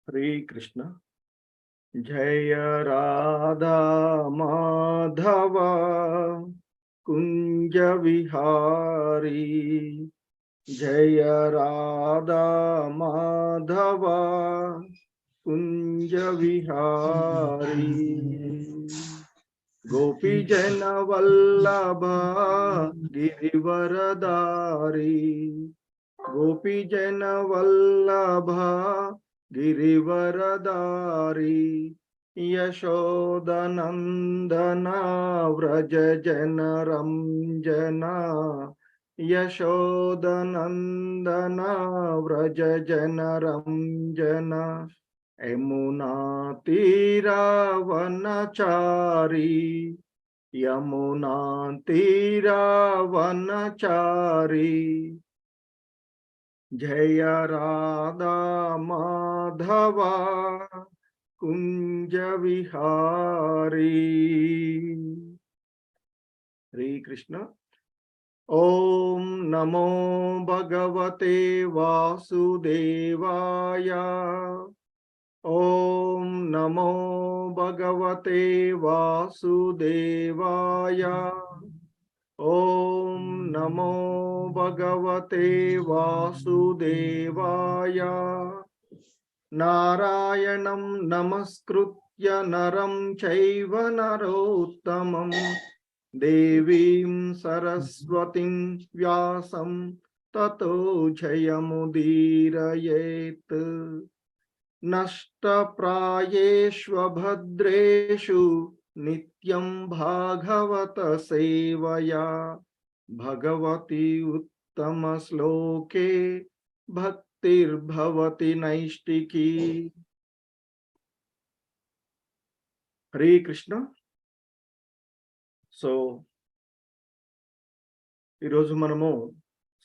हरे कृष्ण। जय राधा माधव कुंज विहारी। जय राधा माधव कुंज विहारी। गोपी जन वल्लभ गिरिवरदारी। गोपी जन वल्लभ गिरिवरदारी। यशोदनंदना व्रज जन रंजना। यशोदनंदना व्रज जन रंजना। यमुना तीरावनचारी। यमुना तीरावनचारी। जय राधा माधव कुंज विहारी। हरे कृष्ण। ओम नमो भगवते वासुदेवाय। ओम नमो भगवते वासुदेवाय। ओम नमो भगवते वासुदेवाय। नारायणं नमस्कृत्य नरं चैव नरोत्तमं देवीं सरस्वतीं व्यासं ततो जयमुदीरयेत्। नष्टप्रायेष्वभद्रेषु नित्यं भागवत सेवया। भगवती उत्तमश्लोके भक्तिर्भवति नैष्टिकी। हरे कृष्ण। సో ఈరోజు మనము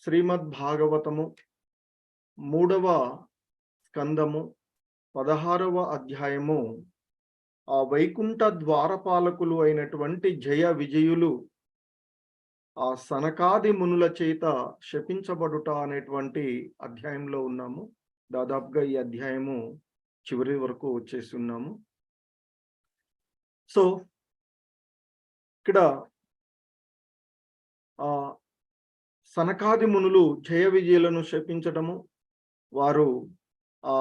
శ్రీమద్ భాగవతము 3వ స్కందము 16వ అధ్యాయము ఆ వైకుంఠ ద్వారపాలకులు అయినటువంటి జయ విజయులు ఆ సనకాది మునుల చేత శపించబడుట అనేటువంటి అధ్యాయంలో ఉన్నాము. దాదాపుగా ఈ అధ్యాయము చివరి వరకు వచ్చేసి ఉన్నాము. సో ఇక్కడ ఆ సనకాది మునులు జయ విజయులను శపించటము, వారు ఆ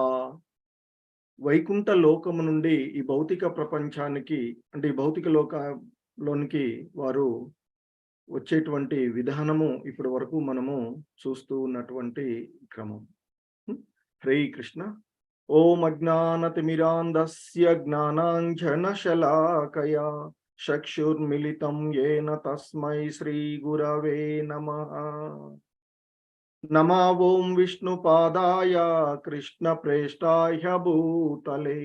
వైకుంఠ లోకము నుండి ఈ భౌతిక ప్రపంచానికి అంటే ఈ భౌతిక లోకంలోనికి వారు వచ్చేటువంటి విధానము ఇప్పటి వరకు మనము చూస్తూ ఉన్నటువంటి క్రమం. హరే కృష్ణ. ఓం అజ్ఞానతిమిరాంధస్య జ్ఞానాంజనశలాకయా చక్షుర్మిలితం యేన తస్మై శ్రీ గురవే నమః. నమో ఓం విష్ణుపాదాయ కృష్ణప్రేష్టాయ భూతలే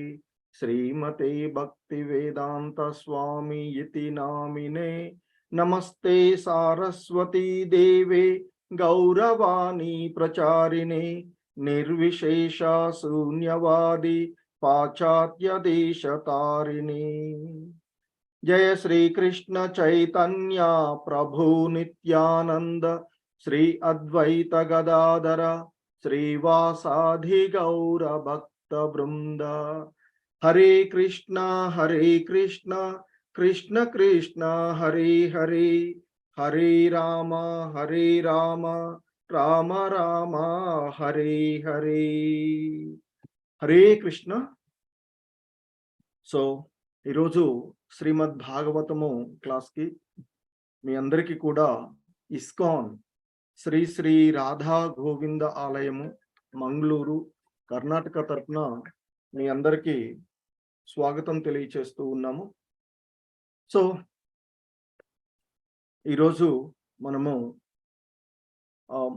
శ్రీమతే భక్తివేదాంత స్వామి ఇతి నామినే. నమస్తే సారస్వతీ దేవే గౌరవాణి ప్రచారిణే నిర్విశేష శూన్యవాది పాశ్చాత్య దేశతారిణి. జయ శ్రీకృష్ణ చైతన్య ప్రభు నిత్యానంద శ్రీ అద్వైత గదాధర శ్రీవాసాధి గౌర భక్త బృంద. హరే కృష్ణ కృష్ణ కృష్ణ హరే హరే, హరే రామ రామ రామ హరే హరే. హరే కృష్ణ. సో ఈరోజు శ్రీమద్ భాగవతము క్లాస్కి మీ అందరికీ కూడా ఇస్కాన్ శ్రీ శ్రీ రాధా గోవింద ఆలయము మంగళూరు కర్ణాటక తరఫున మీ అందరికీ స్వాగతం తెలియచేస్తూ ఉన్నాము. సో ఈరోజు మనము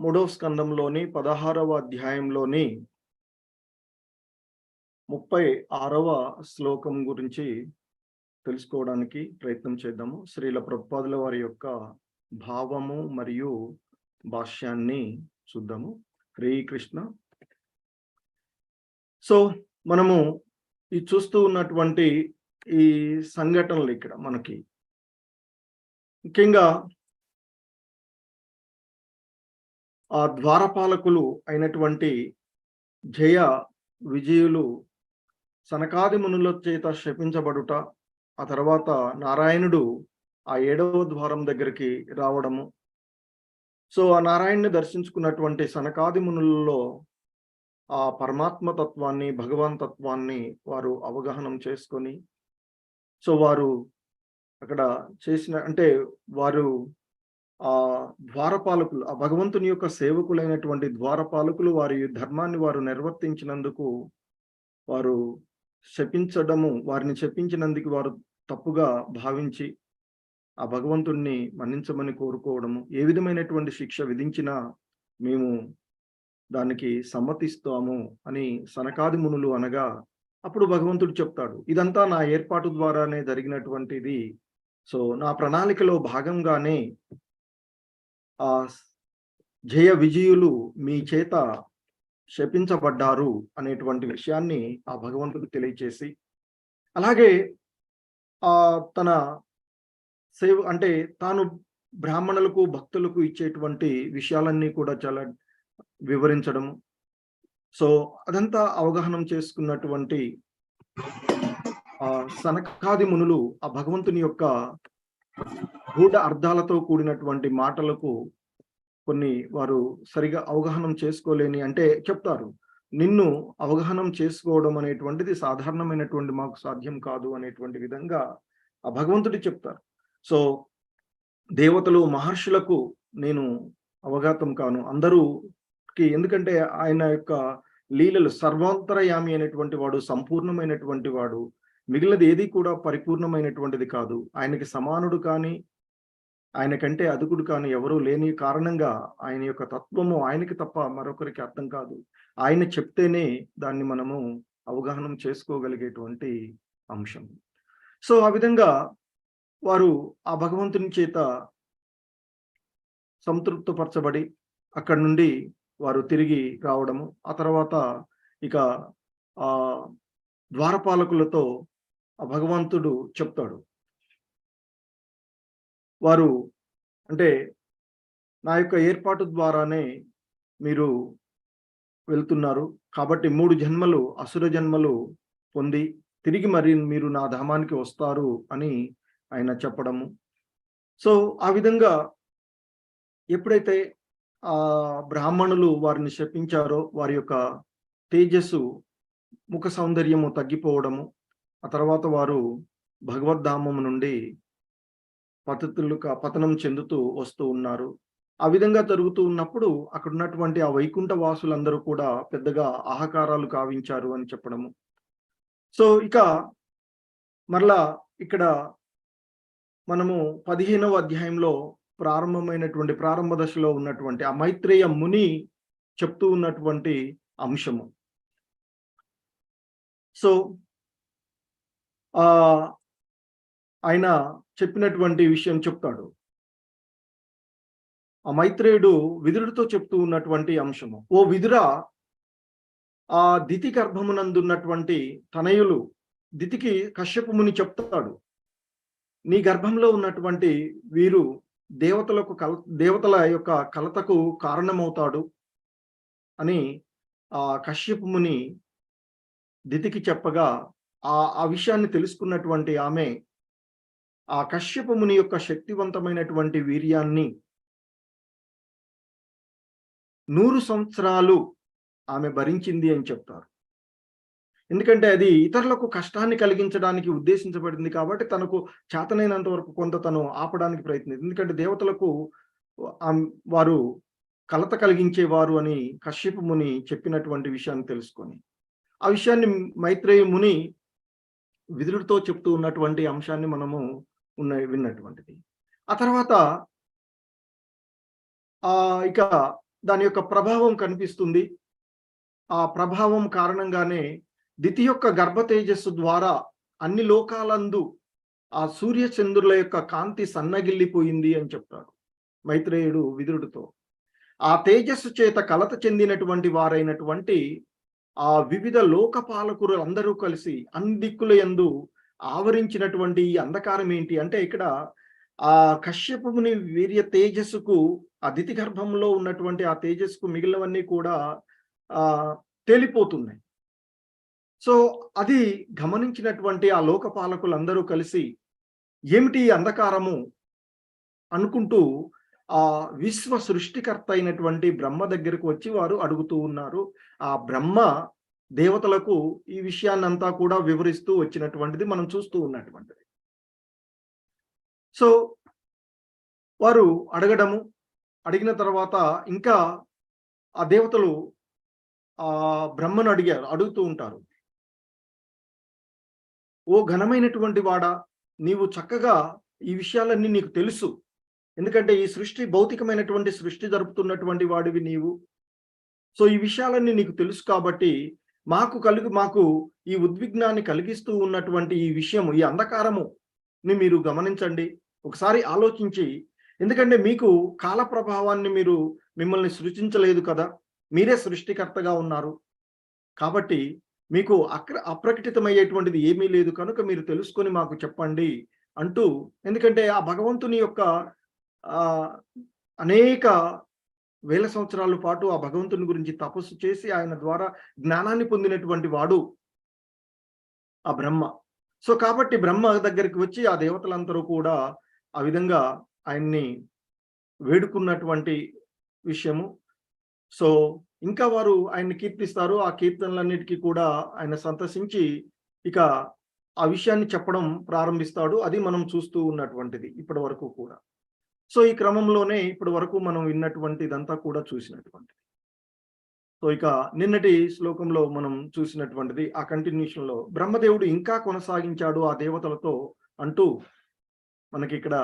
3వ స్కందంలోని 16వ అధ్యాయంలోని 36వ శ్లోకం గురించి తెలుసుకోవడానికి ప్రయత్నం చేద్దాము. శ్రీల ప్రభుపాదుల వారి యొక్క భావము మరియు భాష్యాన్ని చూద్దాము. హరే కృష్ణ. సో మనము ఈ చూస్తూ ఉన్నటువంటి ఈ సంఘటనలు ఇక్కడ మనకి ముఖ్యంగా ఆ ద్వారపాలకులు అయినటువంటి జయ విజయులు సనకాది మునుల చేత శపించబడుట, ఆ తర్వాత నారాయణుడు ఆ 7వ ద్వారం దగ్గరికి రావడము. సో, ఆ నారాయణ్‌ని దర్శించుకున్నటువంటి సనకాది మునులలో ఆ పరమాత్మ తత్వాన్ని, భగవాన్ తత్వాన్ని వారు అవగాహనం చేసుకొని, సో, వారు అక్కడ చేసిన అంటే వారు ద్వారపాలకులు, ఆ భగవంతుని యొక్క సేవకులైనటువంటి ద్వారపాలకులు వారి ధర్మాన్ని వారు నిర్వర్తించినందుకు వారు వారిని శపించినందుకు వారు తప్పుగా భావించి, ఆ భగవంతుడిని మన్నించమని కోరుకోవడము. ఏ విధమైనటువంటి శిక్ష విధించినా మేము దానికి సమ్మతిస్తాము అని సనకాది మునులు అనగా, అప్పుడు భగవంతుడు చెప్తాడు, ఇదంతా నా ఏర్పాటు ద్వారానే జరిగినటువంటిది. సో, నా ప్రణాళికలో భాగంగానే ఆ జయ విజయులు మీ చేత శపించబడ్డారు అనేటువంటి విషయాన్ని ఆ భగవంతుడు తెలియచేసి, అలాగే తన అంటే తాను బ్రాహ్మణులకు, భక్తులకు ఇచ్చేటువంటి విషయాలన్నీ కూడా చాలా వివరించడము. సో, అదంతా అవగాహనం చేసుకున్నటువంటి సనకాది మునులు ఆ భగవంతుని యొక్క గూఢ అర్థాలతో కూడినటువంటి మాటలకు కొన్ని వారు సరిగా అవగాహనం చేసుకోలేని అంటే చెప్తారు. నిన్ను అవగాహనం చేసుకోవడం అనేటువంటిది సాధారణమైనటువంటి మాకు సాధ్యం కాదు అనేటువంటి విధంగా ఆ భగవంతుడు చెప్తారు. సో, దేవతలు, మహర్షులకు నేను అవగతం కాను. ఎందుకంటే ఆయన యొక్క లీలలు సర్వాంతరయామి అయినటువంటి వాడు, సంపూర్ణమైనటువంటి వాడు. మిగిలినది ఏది కూడా పరిపూర్ణమైనటువంటిది కాదు. ఆయనకి సమానుడు కానీ, ఆయనకంటే అదుకుడు కానీ ఎవరూ లేని కారణంగా ఆయన యొక్క తత్వము ఆయనకి తప్ప మరొకరికి అర్థం కాదు. ఆయన చెప్తేనే దాన్ని మనము అవగాహనం చేసుకోగలిగేటువంటి అంశం. సో, ఆ విధంగా వారు ఆ భగవంతుని చేత సంతృప్తపరచబడి అక్కడి నుండి వారు తిరిగి రావడము. ఆ తర్వాత ఇక ద్వారపాలకులతో ఆ భగవంతుడు చెప్తాడు. వారు అంటే నా యొక్క ఏర్పాటు ద్వారానే మీరు వెళ్తున్నారు. కాబట్టి 3 జన్మలు అసుర జన్మలు పొంది తిరిగి మరి మీరు నా ధామానికి వస్తారు అని ఆయన చెప్పడము. సో, ఆ విధంగా ఎప్పుడైతే బ్రాహ్మణులు వారిని శపించారో వారి యొక్క తేజస్సు, ముఖ సౌందర్యము తగ్గిపోవడము, ఆ తర్వాత వారు భగవద్ధామము నుండి పతనం చెందుతూ వస్తూ ఉన్నారు. ఆ విధంగా జరుగుతూ ఉన్నప్పుడు అక్కడ ఉన్నటువంటి ఆ వైకుంఠ వాసులందరూ కూడా పెద్దగా ఆహాకారాలు కావించారు అని చెప్పడము. సో, ఇక మరలా ఇక్కడ మనము 15వ అధ్యాయంలో ప్రారంభ దశలో ఉన్నటువంటి ఆ మైత్రేయ ముని చెప్తూ ఉన్నటువంటి అంశము. సో, ఆయన చెప్పినటువంటి విషయం చెప్తాడు. ఆ మైత్రేయుడు విదురుడితో చెప్తూ ఉన్నటువంటి అంశము. ఓ విదురా, ఆ దితి గర్భమునందున్నటువంటి తనయులు దితికి కశ్యపు ముని చెప్తాడు, నీ గర్భంలో ఉన్నటువంటి వీరు దేవతల యొక్క కలతకు కారణమవుతాడు అని ఆ కశ్యపు ముని దితికి చెప్పగా, ఆ విషయాన్ని తెలుసుకున్నటువంటి ఆమె ఆ కశ్యపు ముని యొక్క శక్తివంతమైనటువంటి వీర్యాన్ని 100 సంవత్సరాలు ఆమె భరించింది అని చెప్తారు. ఎందుకంటే అది ఇతరులకు కష్టాన్ని కలిగించడానికి ఉద్దేశించబడింది కాబట్టి తనకు చేతనైనంత వరకు కొంత తను ఆపడానికి ప్రయత్నించింది. ఎందుకంటే దేవతలకు వారు కలత కలిగించేవారు అని కశ్యపు ముని చెప్పినటువంటి విషయాన్ని తెలుసుకొని, ఆ విషయాన్ని మైత్రేయ ముని విదురుడితో చెప్తూ ఉన్నటువంటి అంశాన్ని మనము విన్నటువంటిది. ఆ తర్వాత ఇక దాని యొక్క ప్రభావం కనిపిస్తుంది. ఆ ప్రభావం కారణంగానే దితి యొక్క గర్భ తేజస్సు ద్వారా అన్ని లోకాలందు ఆ సూర్య చంద్రుల యొక్క కాంతి సన్నగిల్లిపోయింది అని చెప్తాడు మైత్రేయుడు విదురుడితో. ఆ తేజస్సు చేత కలత చెందినటువంటి వారైనటువంటి ఆ వివిధ లోకపాలకులు అందరూ కలిసి అన్ని దిక్కుల యందు ఆవరించినటువంటి ఈ అంధకారం ఏంటి అంటే, ఇక్కడ ఆ కశ్యపుని వీర్య తేజస్సుకు ఆ దితి గర్భంలో ఉన్నటువంటి ఆ తేజస్సుకు మిగిలినవన్నీ కూడా తేలిపోతున్నాయి. సో అది గమనించినటువంటి ఆ లోకపాలకులందరూ కలిసి ఏమిటి ఈ అంధకారము అనుకుంటూ ఆ విశ్వ సృష్టికర్త అయినటువంటి బ్రహ్మ దగ్గరకు వచ్చి వారు అడుగుతూ ఉన్నారు. ఆ బ్రహ్మ దేవతలకు ఈ విషయాన్నంతా కూడా వివరిస్తూ వచ్చినటువంటిది మనం చూస్తూ ఉన్నటువంటిది. సో వారు అడిగిన తర్వాత ఇంకా ఆ దేవతలు బ్రహ్మను అడుగుతూ ఉంటారు. ఓ ఘనమైనటువంటి వాడా, నీవు చక్కగా ఈ విషయాలన్నీ నీకు తెలుసు. ఎందుకంటే ఈ సృష్టి భౌతికమైనటువంటి సృష్టి జరుపుతున్నటువంటి వాడివి నీవు. సో ఈ విషయాలన్నీ నీకు తెలుసు కాబట్టి మాకు ఈ ఉద్విగ్నాన్ని కలిగిస్తూ ఉన్నటువంటి ఈ విషయము, ఈ అంధకారముని మీరు గమనించండి. ఒకసారి ఆలోచించి, ఎందుకంటే మీకు కాల ప్రభావాన్ని మిమ్మల్ని సృష్టించలేదు కదా! మీరే సృష్టికర్తగా ఉన్నారు. కాబట్టి మీకు అప్రకటితమయ్యేటువంటిది ఏమీ లేదు కనుక మీరు తెలుసుకొని మాకు చెప్పండి అంటూ, ఎందుకంటే ఆ భగవంతుని యొక్క ఆహ్, అనేక వేల సంవత్సరాల పాటు ఆ భగవంతుని గురించి తపస్సు చేసి ఆయన ద్వారా జ్ఞానాన్ని పొందినటువంటి వాడు ఆ బ్రహ్మ. సో కాబట్టి బ్రహ్మ దగ్గరికి వచ్చి ఆ దేవతలందరూ కూడా ఆ విధంగా ఆయన్ని వేడుకున్నటువంటి విషయము. సో ఇంకా వారు ఆయన్ని కీర్తిస్తారు. ఆ కీర్తనలన్నిటికీ కూడా ఆయన సంతసించి ఇక ఆ విషయాన్ని చెప్పడం ప్రారంభిస్తాడు. అది మనం చూస్తూ ఉన్నటువంటిది ఇప్పటి వరకు కూడా. సో ఈ క్రమంలోనే ఇప్పటి వరకు మనం విన్నటువంటిదంతా కూడా చూసినటువంటిది. సో ఇక నిన్నటి శ్లోకంలో మనం చూసినటువంటిది ఆ కంటిన్యూషన్‌లో బ్రహ్మదేవుడు ఇంకా కొనసాగించాడు ఆ దేవతలతో అంటూ మనకిక్కడ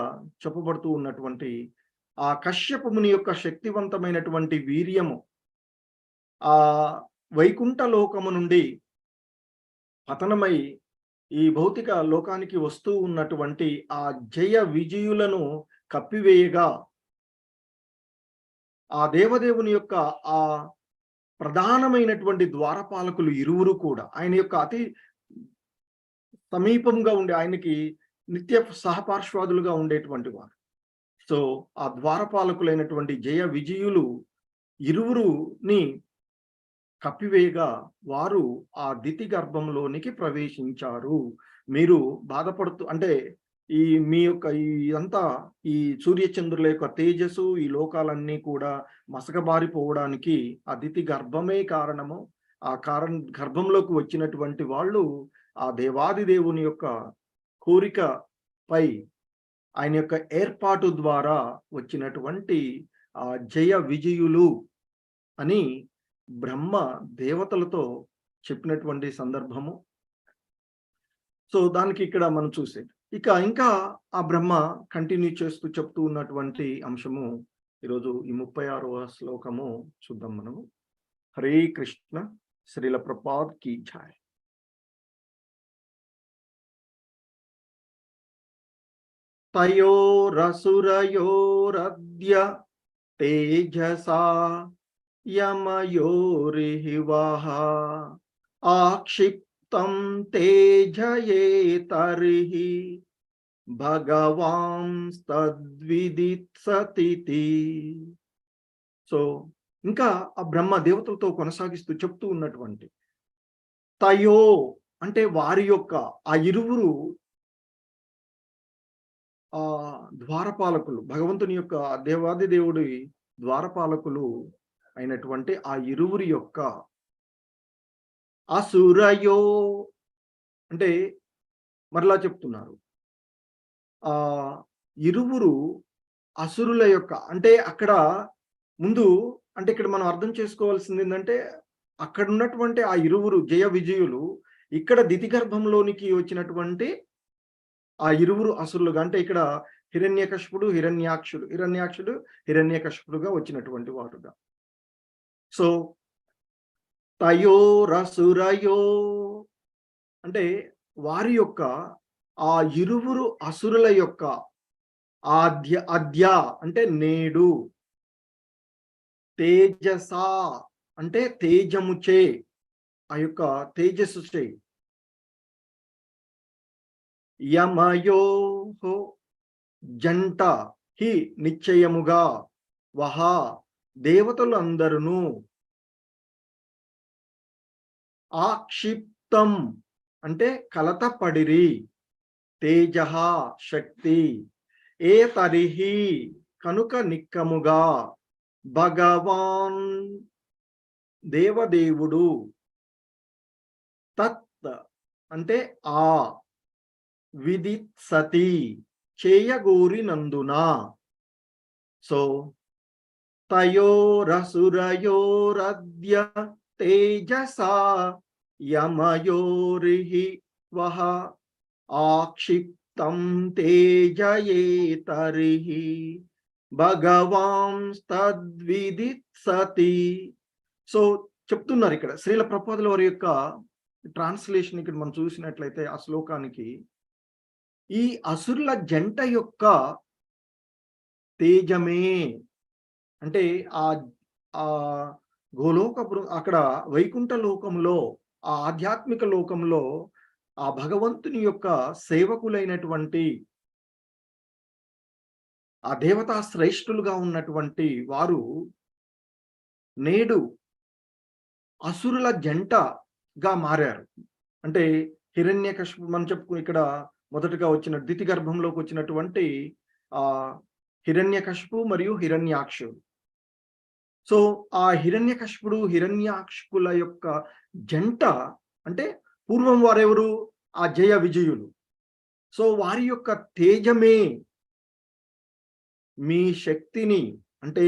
చెప్పబడుతూ ఉన్నటువంటి ఆ కశ్యప ముని యొక్క శక్తివంతమైనటువంటి వీర్యము ఆ వైకుంఠ లోకము నుండి పతనమై ఈ భౌతిక లోకానికి వస్తూ ఉన్నటువంటి ఆ జయ విజయులను కప్పివేయగా ఆ దేవదేవుని యొక్క ఆ ప్రధానమైనటువంటి ద్వారపాలకులు ఇరువురు కూడా ఆయన యొక్క అతి సమీపంగా ఉండే ఆయనకి నిత్య సహపార్శ్వాదులుగా ఉండేటువంటి వారు. సో ఆ ద్వారపాలకులైనటువంటి జయ విజయులు ఇరువురుని కప్పివేయగా వారు ఆ దితి గర్భంలోనికి ప్రవేశించారు. మీరు బాధపడుతూ అంటే ఈ మీ యొక్క ఇదంతా ఈ సూర్యచంద్రుల యొక్క తేజస్సు, ఈ లోకాలన్నీ కూడా మసకబారిపోవడానికి ఆ దితి గర్భమే కారణము. ఆ గర్భంలోకి వచ్చినటువంటి వాళ్ళు ఆ దేవాది దేవుని యొక్క కోరికపై ఆయన యొక్క ఏర్పాటు ద్వారా వచ్చినటువంటి ఆ జయ విజయులు అని బ్రహ్మ దేవతలతో చెప్పినటువంటి సందర్భము. సో దానికి ఇక్కడ మనం చూసేది. ఇంకా ఆ బ్రహ్మ కంటిన్యూ చేస్తూ చెప్తూ ఉన్నటువంటి అంశము ఈరోజు ఈ 36వ శ్లోకము చూద్దాం మనము. హరే కృష్ణ శ్రీల ప్రభుపాద్ కీ జై. తయోరసురయోరద్య తేజసా యమయోరిహివః ఆక్షిప్తం తేజయేతర్హి భగవాంస్తద్విదిత్సతితి. సో ఇంకా ఆ బ్రహ్మ దేవతలతో కొనసాగిస్తూ చెప్తూ ఉన్నటువంటి తయో అంటే వారి యొక్క ఆ ఇరువురు ద్వారపాలకులు, భగవంతుని యొక్క దేవాది దేవుడి ద్వారపాలకులు అయినటువంటి ఆ ఇరువురి యొక్క అసురయో అంటే మరలా చెప్తున్నారు. ఆ ఇరువురు అసురుల యొక్క అంటే అక్కడ ముందు అంటే ఇక్కడ మనం అర్థం చేసుకోవాల్సింది ఏంటంటే అక్కడ ఉన్నటువంటి ఆ ఇరువురు జయ విజయులు ఇక్కడ దితి గర్భంలోనికి వచ్చినటువంటి ఆ ఇరువురు అసురులుగా అంటే ఇక్కడ హిరణ్యాక్షుడు హిరణ్యకశిపుడుగా వచ్చినటువంటి వారుగా. సో తయోరసురయో అంటే వారి యొక్క ఆ ఇరువురు అసురుల యొక్క అద్య అంటే నేడు, తేజసా అంటే తేజముచే ఆ యొక్క తేజస్సు చే, యమయోహో జంట హి నిశ్చయముగా వహ దేవతలు అందరును ఆక్షిప్తం యుక్తం అంటే కలత పడిరి, తేజ శక్తి, ఏ తరిహి కనుక నిక్కముగా, భగవాన్ దేవదేవుడు, తత్ అంటే ఆ, విదిత్సతి చేయగోరినందున. సో తయోరసురయోరద్య తేజసా యమయోరిహి వహ ఆక్షిప్తం తేజయేతరిహి భగవాంస్తద్విదిత్సతి. సో చెప్తున్నారు ఇక్కడ శ్రీల ప్రభుపాదుల వారి యొక్క ట్రాన్స్లేషన్ ఇక్కడ మనం చూసినట్లయితే ఆ శ్లోకానికి, ఈ అసురుల జంట యొక్క తేజమే అంటే ఆ ఆ గోలోక అక్కడ వైకుంఠ లోకంలో, ఆ ఆధ్యాత్మిక లోకంలో ఆ భగవంతుని యొక్క సేవకులైనటువంటి ఆ దేవతా శ్రేష్ఠులుగా ఉన్నటువంటి వారు నేడు అసురుల జంటగా మారారు. అంటే హిరణ్యకశిపు మనం చెప్పుకుని ఇక్కడ మొదటగా వచ్చిన దితి గర్భంలోకి వచ్చినటువంటి ఆ హిరణ్యకశిపు మరియు హిరణ్యాక్షుడు. సో ఆ హిరణ్యకశిపుడు హిరణ్యాక్షుల యొక్క జంట అంటే పూర్వం వారెవరు? ఆ జయ విజయులు. సో వారి యొక్క తేజమే మీ శక్తిని, అంటే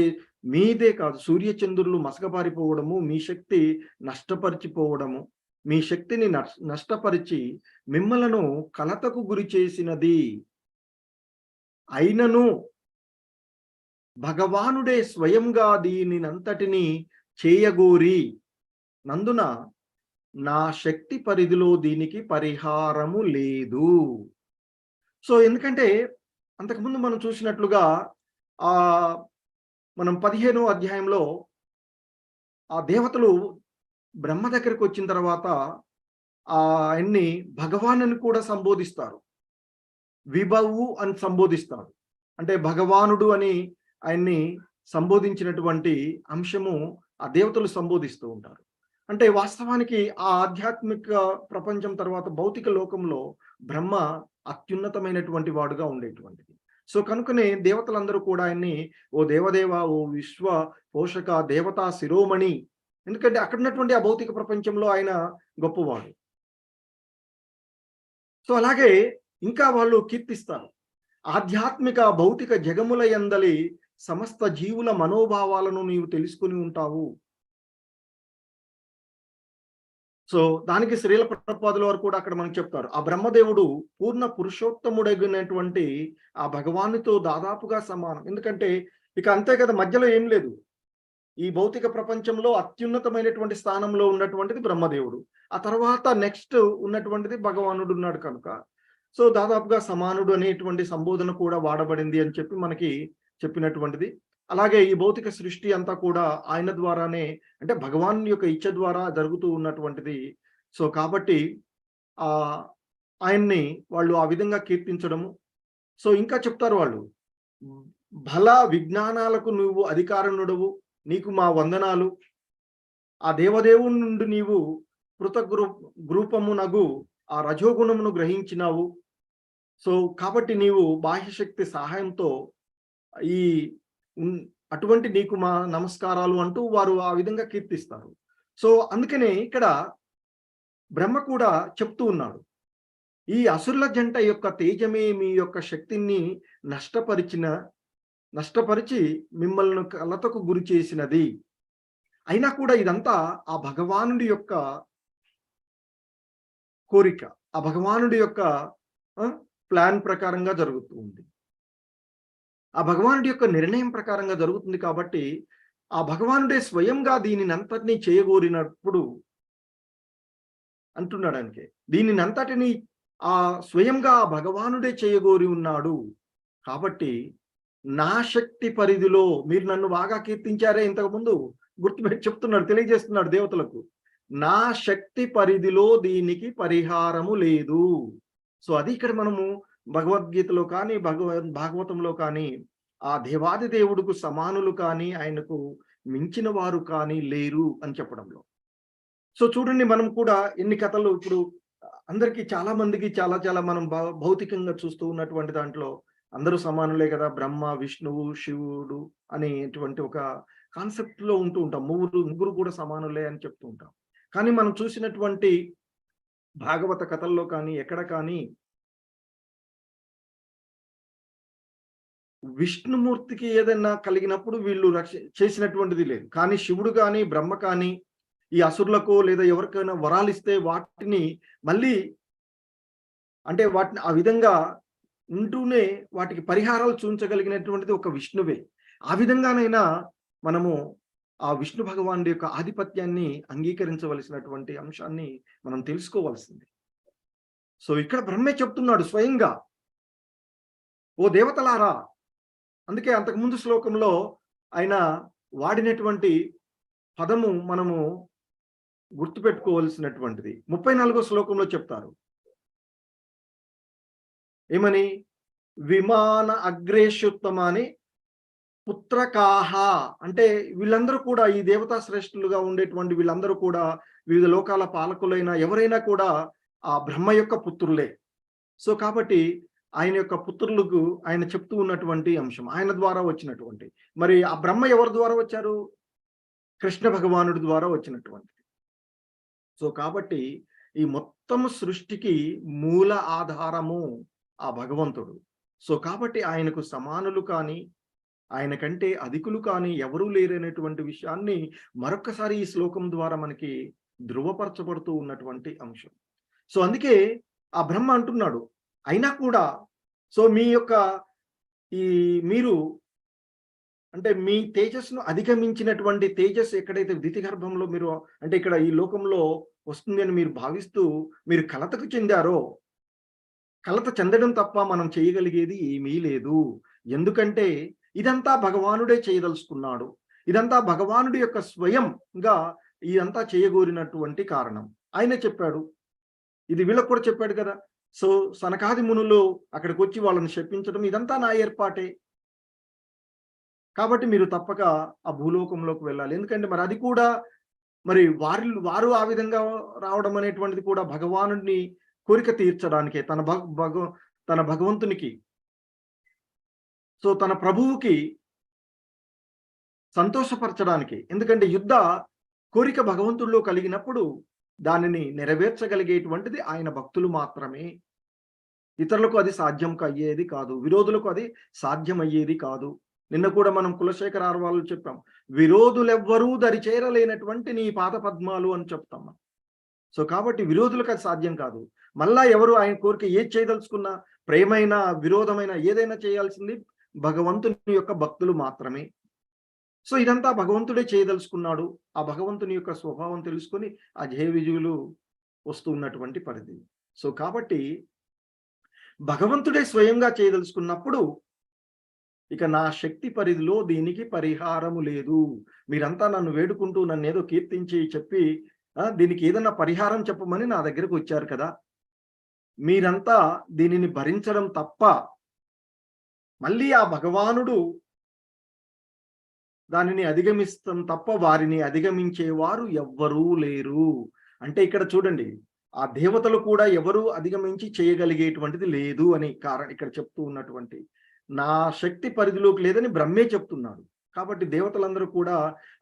మీదే కాదు, సూర్యచంద్రులు మసకబారిపోవడము, మీ శక్తి నష్టపరిచిపోవడము, మీ శక్తిని నష్టపరిచి మిమ్మలను కలతకు గురి చేసినది. అయినను భగవానుడే స్వయంగా దీనినంతటిని చేయగోరి నందున నా శక్తి పరిధిలో దీనికి పరిహారము లేదు. సో ఎందుకంటే అంతకుముందు మనం చూసినట్లుగా ఆ మనం 15వ అధ్యాయంలో ఆ దేవతలు బ్రహ్మ దగ్గరికి వచ్చిన తర్వాత ఆయన్ని భగవాన్ అని కూడా సంబోధిస్తారు, విభవు అని సంబోధిస్తారు. అంటే భగవానుడు అని ఆయన్ని సంబోధించినటువంటి అంశము ఆ దేవతలు సంబోధిస్తూ ఉంటారు. అంటే వాస్తవానికి ఆ ఆధ్యాత్మిక ప్రపంచం తర్వాత భౌతిక లోకంలో బ్రహ్మ అత్యున్నతమైనటువంటి వాడుగా ఉండేటువంటిది. సో కనుకనే దేవతలందరూ కూడా ఆయన్ని ఓ దేవదేవ, ఓ విశ్వ పోషక, దేవతా శిరోమణి, ఎందుకంటే అక్కడ ఉన్నటువంటి ఆ భౌతిక ప్రపంచంలో ఆయన గొప్పవాడు. సో అలాగే ఇంకా వాళ్ళు కీర్తిస్తారు, ఆధ్యాత్మిక భౌతిక జగముల యందలి సమస్త జీవుల మనోభావాలను నీవు తెలుసుకుని ఉంటావు. సో దానికి శ్రీల ప్రభుపాదుల వారు కూడా అక్కడ మనకు చెప్తారు, ఆ బ్రహ్మదేవుడు పూర్ణ పురుషోత్తముడగినటువంటి ఆ భగవానుతో దాదాపుగా సమానం. ఎందుకంటే ఇక అంతే కదా, మధ్యలో ఏం లేదు. ఈ భౌతిక ప్రపంచంలో అత్యున్నతమైనటువంటి స్థానంలో ఉన్నటువంటిది బ్రహ్మదేవుడు, ఆ తర్వాత నెక్స్ట్ ఉన్నటువంటిది భగవానుడు ఉన్నాడు కనుక సో దాదాపుగా సమానుడు అనేటువంటి సంబోధన కూడా వాడబడింది అని చెప్పి మనకి చెప్పినటువంటిది. అలాగే ఈ భౌతిక సృష్టి అంతా కూడా ఆయన ద్వారానే, అంటే భగవాన్ యొక్క ఇచ్చ ద్వారా జరుగుతూ ఉన్నటువంటిది. సో కాబట్టి ఆయన్ని వాళ్ళు ఆ విధంగా కీర్తించడము. సో ఇంకా చెప్తారు వాళ్ళు, బల విజ్ఞానాలకు నువ్వు అధికారనుడవు, నీకు మా వందనాలు. ఆ దేవదేవుని నుండి నీవు గ్రూపమునగు ఆ రజోగుణమును గ్రహించినావు. సో కాబట్టి నీవు బాహ్యశక్తి సహాయంతో ఈ అటువంటి నీకు మా నమస్కారాలు అంటూ వారు ఆ విధంగా కీర్తిస్తారు. సో అందుకనే ఇక్కడ బ్రహ్మ కూడా చెప్తూ ఉన్నాడు, ఈ అసురుల జంట యొక్క తేజమే మీ యొక్క శక్తిని నష్టపరిచి మిమ్మల్ని కలతకు గురి చేసినది. అయినా కూడా ఇదంతా ఆ భగవానుడి యొక్క కోరిక, ఆ భగవానుడి యొక్క ప్లాన్ ప్రకారంగా జరుగుతూ ఉంది, ఆ భగవానుడి యొక్క నిర్ణయం ప్రకారంగా జరుగుతుంది. కాబట్టి ఆ భగవానుడే స్వయంగా దీనినంతటినీ చేయగోరినప్పుడు అంటున్నాడు ఆయనకి, దీనినంతటినీ స్వయంగా ఆ భగవానుడే చేయగోరి ఉన్నాడు. కాబట్టి నా శక్తి పరిధిలో మీరు నన్ను బాగా కీర్తించారే ఇంతకుముందు, గుర్తుపెట్టి చెప్తున్నాడు, తెలియజేస్తున్నాడు దేవతలకు, నా శక్తి పరిధిలో దీనికి పరిహారము లేదు. సో అది ఇక్కడ మనము భగవద్గీతలో కానీ భాగవతంలో కానీ ఆ దేవాది దేవుడుకు సమానులు కానీ ఆయనకు మించిన వారు కానీ లేరు అని చెప్పడంలో సో చూడండి, మనం కూడా ఎన్ని కథలు ఇప్పుడు అందరికీ చాలా మందికి చాలా చాలా మనం భౌతికంగా చూస్తూ ఉన్నటువంటి దాంట్లో అందరూ సమానులే కదా! బ్రహ్మ, విష్ణువు, శివుడు అనేటువంటి ఒక కాన్సెప్ట్‌లో ఉంటూ ఉంటాం. ముగ్గురు కూడా సమానులే అని చెప్తూ ఉంటాం. కానీ మనం చూసినటువంటి భాగవత కథల్లో కానీ, ఎక్కడ కానీ విష్ణుమూర్తికి ఏదైనా కలిగినప్పుడు వీళ్ళు చేసినటువంటిది లేదు. కానీ శివుడు కానీ, బ్రహ్మ కానీ ఈ అసురులకో లేదా ఎవరికైనా వరాలిస్తే వాటిని మళ్ళీ అంటే వాటిని ఆ విధంగా ఉంటూనే వాటికి పరిహారాలు చూపించగలిగినటువంటిది ఒక విష్ణువే. ఆ విధంగానైనా మనము ఆ విష్ణు భగవానుడి యొక్క ఆధిపత్యాన్ని అంగీకరించవలసినటువంటి అంశాన్ని మనం తెలుసుకోవాల్సింది. సో ఇక్కడ బ్రహ్మే చెప్తున్నాడు స్వయంగా, ఓ దేవతలారా. అందుకే అంతకుముందు శ్లోకంలో ఆయన వాడినటువంటి పదము మనము గుర్తుపెట్టుకోవాల్సినటువంటిది. 34 శ్లోకంలో చెప్తారు. ఏమని? విమాన అగ్రేష్యుత్తమాని పుత్రకాహ. అంటే వీళ్ళందరూ కూడా ఈ దేవతా శ్రేష్ఠులుగా ఉండేటువంటి వీళ్ళందరూ కూడా వివిధ లోకాల పాలకులైన ఎవరైనా కూడా ఆ బ్రహ్మ యొక్క పుత్రులే. సో కాబట్టి ఆయన యొక్క పుత్రులకు ఆయన చెప్తూ ఉన్నటువంటి అంశం ఆయన ద్వారా వచ్చినటువంటి. మరి ఆ బ్రహ్మ ఎవరి ద్వారా వచ్చారు? కృష్ణ భగవానుడి ద్వారా వచ్చినటువంటి. సో కాబట్టి ఈ మొత్తం సృష్టికి మూల ఆధారము ఆ భగవంతుడు. సో కాబట్టి ఆయనకు సమానులు కానీ, ఆయన కంటే అధికులు కానీ ఎవరూ లేరనేటువంటి విషయాన్ని మరొక్కసారి ఈ శ్లోకం ద్వారా మనకి ధృవపరచబడుతూ ఉన్నటువంటి అంశం. సో అందుకే ఆ బ్రహ్మ అంటున్నాడు, అయినా కూడా సో మీ యొక్క ఈ మీరు అంటే మీ తేజస్సును అధిగమించినటువంటి తేజస్సు ఎక్కడైతే ద్వితిగర్భంలో మీరు అంటే ఇక్కడ ఈ లోకంలో వస్తుంది అని మీరు భావిస్తూ మీరు కలతకు చెందారో, కలత చెందడం తప్ప మనం చేయగలిగేది ఏమీ లేదు. ఎందుకంటే ఇదంతా భగవానుడే చేయదలుచుకున్నాడు. ఇదంతా భగవానుడి యొక్క స్వయంగా ఇదంతా చేయగోరినటువంటి కారణం. ఆయనే చెప్పాడు. ఇది వీళ్ళకి కూడా చెప్పాడు కదా! సో సనకాది మునులు అక్కడికొచ్చి వాళ్ళని శపించడం ఇదంతా నా ఏర్పాటే. కాబట్టి మీరు తప్పక ఆ భూలోకంలోకి వెళ్ళాలి. ఎందుకంటే మరి అది కూడా మరి వారు ఆ విధంగా రావడం అనేటువంటిది కూడా భగవానుడిని కోరిక తీర్చడానికే తన భగవంతునికి సో తన ప్రభువుకి సంతోషపరచడానికి. ఎందుకంటే యుద్ధ కోరిక భగవంతుడిలో కలిగినప్పుడు దానిని నెరవేర్చగలిగేటువంటిది ఆయన భక్తులు మాత్రమే. ఇతరులకు అది సాధ్యం అయ్యేది కాదు. విరోధులకు అది సాధ్యమయ్యేది కాదు. నిన్న కూడా మనం కులశేఖర ఆర్వాళ్ళు చెప్పాం. విరోధులెవ్వరూ దరిచేరలేనటువంటి నీ పాద పద్మాలు అని చెప్తాం. సో కాబట్టి విరోధులకు అది సాధ్యం కాదు. మళ్ళా ఎవరు ఆయన కోరిక ఏది చేయదలుచుకున్నా ప్రేమైన, విరోధమైన ఏదైనా చేయాల్సింది భగవంతుని యొక్క భక్తులు మాత్రమే. సో ఇదంతా భగవంతుడే చేయదలుచుకున్నాడు. ఆ భగవంతుని యొక్క స్వభావం తెలుసుకొని ఆ జయ విజయులు వస్తూ ఉన్నటువంటి పరిధి. సో కాబట్టి భగవంతుడే స్వయంగా చేయదలుచుకున్నప్పుడు ఇక నా శక్తి పరిధిలో దీనికి పరిహారము లేదు. మీరంతా నన్ను వేడుకుంటూ నన్నేదో కీర్తించి చెప్పి దీనికి ఏదన్నా పరిహారం చెప్పమని నా దగ్గరకు వచ్చారు కదా! మీరంతా దీనిని భరించడం తప్ప మళ్ళీ ఆ భగవానుడు దానిని అధిగమిస్తాం తప్ప వారిని అధిగమించేవారు ఎవ్వరూ లేరు. అంటే ఇక్కడ చూడండి, ఆ దేవతలు కూడా ఎవరు అధిగమించి చేయగలిగేటువంటిది లేదు అని ఇక్కడ చెప్తూ ఉన్నటువంటి నా శక్తి పరిధిలోకి లేదని బ్రహ్మే చెప్తున్నాడు. కాబట్టి దేవతలందరూ కూడా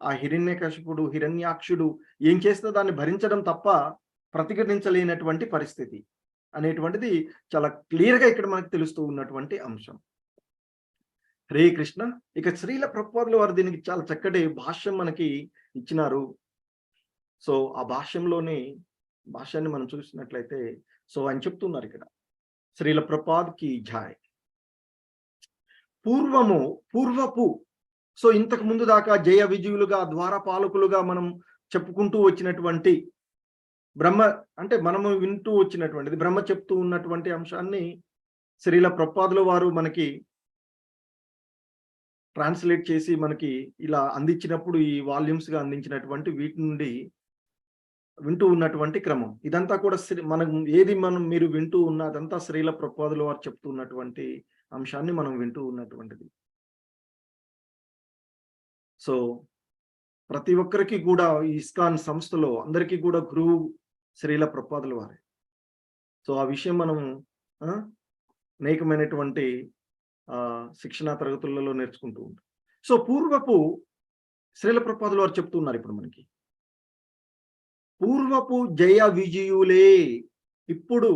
ఆ హిరణ్యకశిపుడు, హిరణ్యాక్షుడు ఏం చేస్తే దాన్ని భరించడం తప్ప ప్రతిఘటించలేనటువంటి పరిస్థితి అనేటువంటిది చాలా క్లియర్‌గా ఇక్కడ మనకు తెలుస్తూ ఉన్నటువంటి అంశం. హరే కృష్ణ. ఇక శ్రీల ప్రభుపాదుల వారు దీనికి చాలా చక్కటి భాష్యం మనకి ఇచ్చినారు. సో ఆ భాష్యాన్ని మనం చూసినట్లయితే సో ఆయన చెప్తున్నారు ఇక్కడ, శ్రీల ప్రభుపాద్ కి జై. పూర్వపు సో ఇంతకు ముందు దాకా జయ విజయులుగా ద్వారపాలకులుగా మనం చెప్పుకుంటూ వచ్చినటువంటి బ్రహ్మ అంటే మనము వింటూ వచ్చినటువంటిది బ్రహ్మ చెప్తూ ఉన్నటువంటి అంశాన్ని శ్రీల ప్రభుపాదుల వారు మనకి ట్రాన్స్లేట్ చేసి మనకి ఇలా అందించినప్పుడు ఈ వాల్యూమ్స్ గా అందించినటువంటి వీటి నుండి వింటూ ఉన్నటువంటి క్రమం ఇదంతా కూడా మీరు వింటూ ఉన్నదంతా శ్రీల ప్రభుపాదుల వారు చెప్తూ ఉన్నటువంటి అంశాన్ని మనం వింటూ ఉన్నటువంటిది. సో ప్రతి ఒక్కరికి కూడా ఈ ఇస్కాన్ సంస్థలో అందరికీ కూడా గురువు శ్రీల ప్రభుపాదుల వారే. సో ఆ విషయం మనం అనేకమైనటువంటి శిక్షణా తరగతులలో నేర్చుకుంటూ ఉంటాం. సో పూర్వపు శ్రీల ప్రభుపాదుల వారు చెప్తున్నారు ఇప్పుడు మనకి, పూర్వపు జయ విజయులే ఇప్పుడు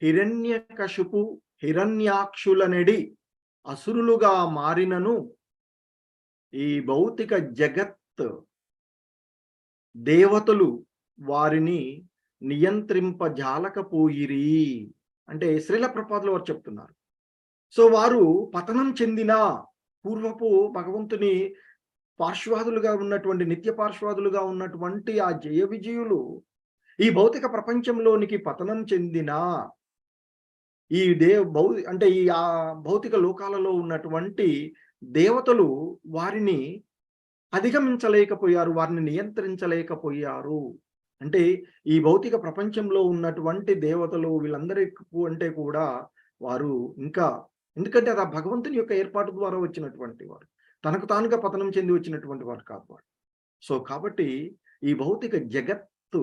హిరణ్యకశిపు హిరణ్యాక్షులనెడి అసురులుగా మారినను ఈ భౌతిక జగత్ దేవతలు వారిని నియంత్రింపజాలకపోయిరి. అంటే శ్రీల ప్రభుపాదుల వారు చెప్తున్నారు. సో వారు పతనం చెందిన పూర్వపు భగవంతుని పార్శ్వాదులుగా ఉన్నటువంటి నిత్య పార్శ్వాదులుగా ఉన్నటువంటి ఆ జయ విజయులు ఈ భౌతిక ప్రపంచంలోనికి పతనం చెందిన ఈ అంటే ఈ ఆ భౌతిక లోకాలలో ఉన్నటువంటి దేవతలు వారిని అధిగమించలేకపోయారు, వారిని నియంత్రించలేకపోయారు. అంటే ఈ భౌతిక ప్రపంచంలో ఉన్నటువంటి దేవతలు వీళ్ళందరి అంటే కూడా వారు ఇంకా, ఎందుకంటే అది ఆ భగవంతుని యొక్క ఏర్పాటు ద్వారా వచ్చినటువంటి వారు, తనకు తానుగా పతనం చెంది వచ్చినటువంటి వారు కాదు వారు. సో కాబట్టి ఈ భౌతిక జగత్తు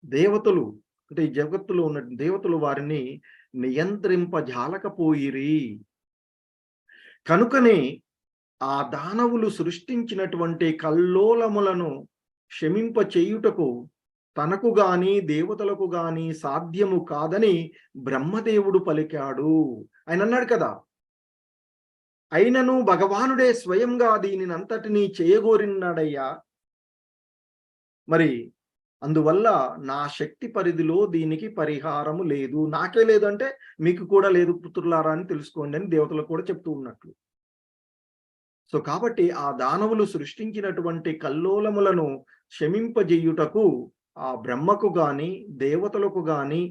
దేవతలు, అంటే ఈ జగత్తులో ఉన్న దేవతలు వారిని నియంత్రింపజాలకపోయిరి. కనుకనే ఆ దానవులు సృష్టించినటువంటి కల్లోలములను క్షమింప చేయుటకు తనకు గాని దేవతలకు గాని సాధ్యము కాదని బ్రహ్మదేవుడు పలికాడు. ఆయన అన్నాడు కదా, అయినను భగవానుడే స్వయంగా దీనినంతటినీ చేయగోరినాడయ్యా, మరి అందువల్ల నా శక్తి పరిధిలో దీనికి పరిహారము లేదు, నాకే లేదంటే మీకు కూడా లేదు పుత్రులారా అని తెలుసుకోండి అని దేవతలకు కూడా చెప్తూ ఉన్నట్లు. సో కాబట్టి ఆ దానవులు సృష్టించినటువంటి కల్లోలములను క్షమింపజేయుటకు ఆ బ్రహ్మకు గాని దేవతలకు గాని